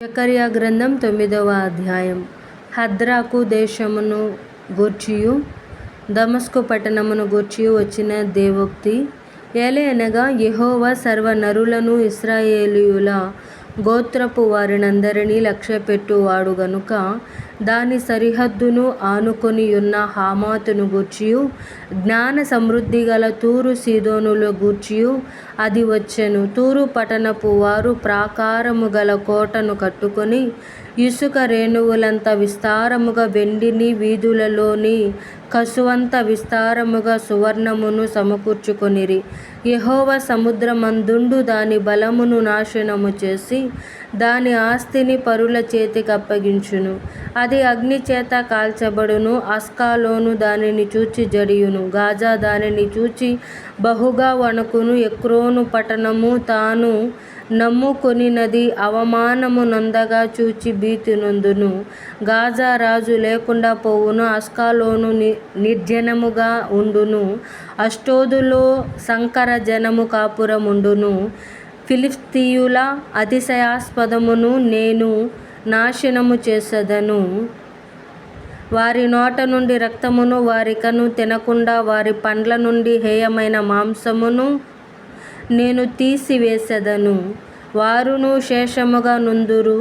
జకర్యా గ్రంథం 9వ అధ్యాయం. హద్రాకు దేశమును గూర్చియు దమస్కు పట్టణమును గూర్చియు వచ్చిన దేవోక్తి. ఏలయనగా యెహోవా సర్వ నరులను ఇశ్రాయేలీయుల గోత్రపు వారినందరినీ లక్ష్యపెట్టువాడు గనుక దాని సరిహద్దును ఆనుకొనియున్న హమాతును గూర్చియు జ్ఞాన సమృద్ధి గల తూరు సీదోనుల గూర్చియు అది వచ్చెను. తూరు పట్టణపు వారు ప్రాకారము గల కోటను కట్టుకొని ఇసుక రేణువులంత విస్తారముగా వెండిని, వీధులలోని కసువంత విస్తారముగా సువర్ణమును సమకూర్చుకొనిరి. యెహోవా సముద్రమందుండు దాని బలమును నాశనము చేసి దాని ఆస్తిని పరుల చేతికి అప్పగించును. అది అగ్ని చేత కాల్చబడును. అస్కలోను దానిని చూచి జడియును. గాజా దానిని చూచి బహుగా వణకును. ఎక్రోను పట్టణము తాను నమ్ముకొనినది అవమానము నొందగా చూచి భీతి నొందును. గాజా రాజు లేకుండా పోవును. అస్కలోను నిర్జనముగా ఉండును. అష్టోదులో సంకర జనము కాపురముండును. ఫిలిష్తీయుల అతిశయాస్పదమును నేను నాశనము చేసెదను. వారి నోట నుండి రక్తమును వారికను తినకుండా వారి పండ్ల నుండి హేయమైన మాంసమును నేను తీసివేసెదను. వారును శేషముగా నుందురు.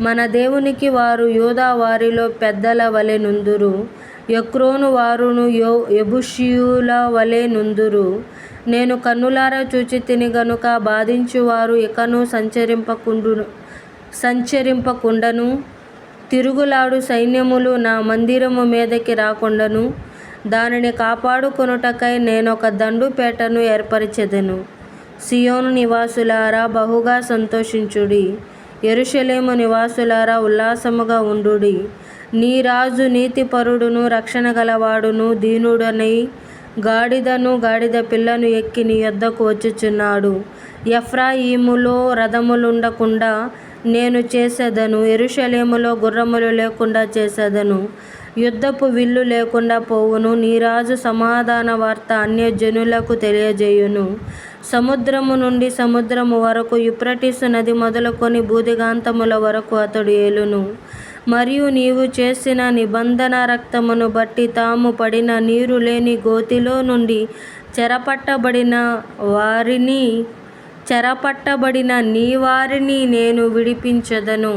మన దేవునికి వారు యూదా వారిలో పెద్దల వలె నుందురు. ఎక్రోను వారును యెబూసీయుల వలె నుందురు. నేను కన్నులారా చూచి తిని గనుక బాధించువారు ఇకను సంచరింపకుండను. తిరుగులాడు సైన్యములు నా మందిరము మీదకి రాకుండను. దానిని కాపాడుకొనుటకై నేనొక దండుపేటను ఏర్పరచెదను. సియోను నివాసులారా బహుగా సంతోషించుడి. యెరూషలేము నివాసులారా ఉల్లాసముగా ఉండుడి. నీ రాజు నీతిపరుడును రక్షణ గలవాడును దీనుడనై గాడిదను గాడిద పిల్లను ఎక్కి నీ యొద్దకు వచ్చుచున్నాడు. ఎఫ్రాయిములో రథములుండకుండా నేను చేసెదను. యెరూషలేములో గుర్రములు లేకుండా చేసెదను. యుద్ధపు విల్లు లేకుండా పోవును. నీ రాజు సమాధాన వార్త అన్యజనులకు తెలియజేయును. సముద్రము నుండి సముద్రము వరకు, యూఫ్రటీసు నది మొదలుకొని భూదిగాంతముల వరకు అతడు ఏలును. మరియు నీవు చేసిన నిబంధన రక్తమును బట్టి తాము పడిన నీరు లేని గోతిలో నుండి చెరపట్టబడిన నీ వారిని నేను విడిపించెదను.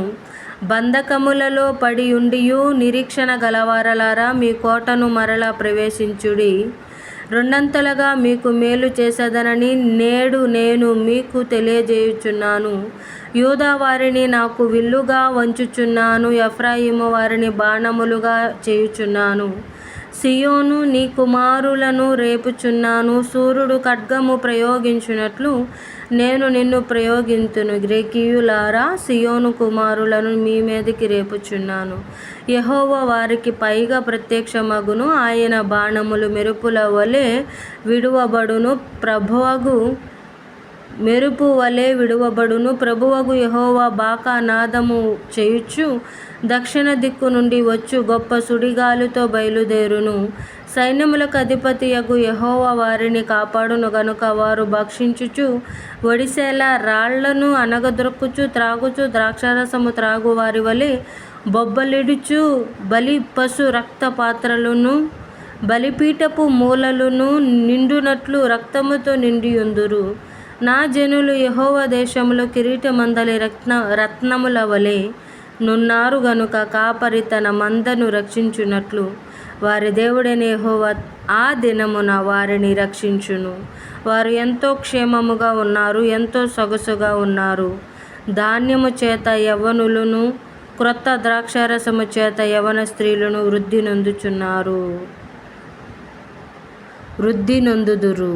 బంధకములలో పడియుండియు నిరీక్షణ గలవారలారా మీ కోటను మరలా ప్రవేశించుడి. రెండంతలుగా మీకు మేలు చేసేదనని నేడు నేను మీకు తెలియజేయుచున్నాను. యూదా వారిని నాకు విల్లుగా వంచుచున్నాను. ఎఫ్రాయిము వారిని బాణములుగా చేయుచున్నాను. సియోను నీ కుమారులను రేపుచున్నాను. శూరుడు ఖడ్గము ప్రయోగించున్నట్లు నేను నిన్ను ప్రయోగింతును. గ్రీకీయులారా సియోను కుమారులను మీ మీదికి రేపుచున్నాను. యెహోవా వారికి పైగా ప్రత్యక్షమగును. ఆయన బాణములు మెరుపుల వలె విడువబడును. మెరుపు వలె విడువబడును. ప్రభువగు యెహోవా బాకా నాదము చేయుచు దక్షిణ దిక్కు నుండి వచ్చు గొప్ప సుడిగాలితో బయలుదేరును. సైన్యములకు అధిపతియగు యెహోవా వారిని కాపాడును గనుక వారు భక్షించుచు ఒడిసెల రాళ్లను అనగదొక్కుచు త్రాగుచు ద్రాక్షారసము త్రాగు వారి వలె బొబ్బలిడుచు బలి పశు రక్త పాత్రలను బలిపీఠపు మూలలను నిండునట్లు రక్తముతో నిండియుందురు. నా జనులు యెహోవా దేశములో కిరీటమందలి రత్నముల వలె నున్నారు గనుక కాపరి తన మందను రక్షించున్నట్లు వారి దేవుడైన యెహోవా ఆ దినమున వారిని రక్షించును. వారు ఎంతో క్షేమముగా ఉన్నారు, ఎంతో సొగసుగా ఉన్నారు. ధాన్యము చేత యవ్వనులను, క్రొత్త ద్రాక్షారసము చేత యవ్వన స్త్రీలను వృద్ధి నొందుదురు.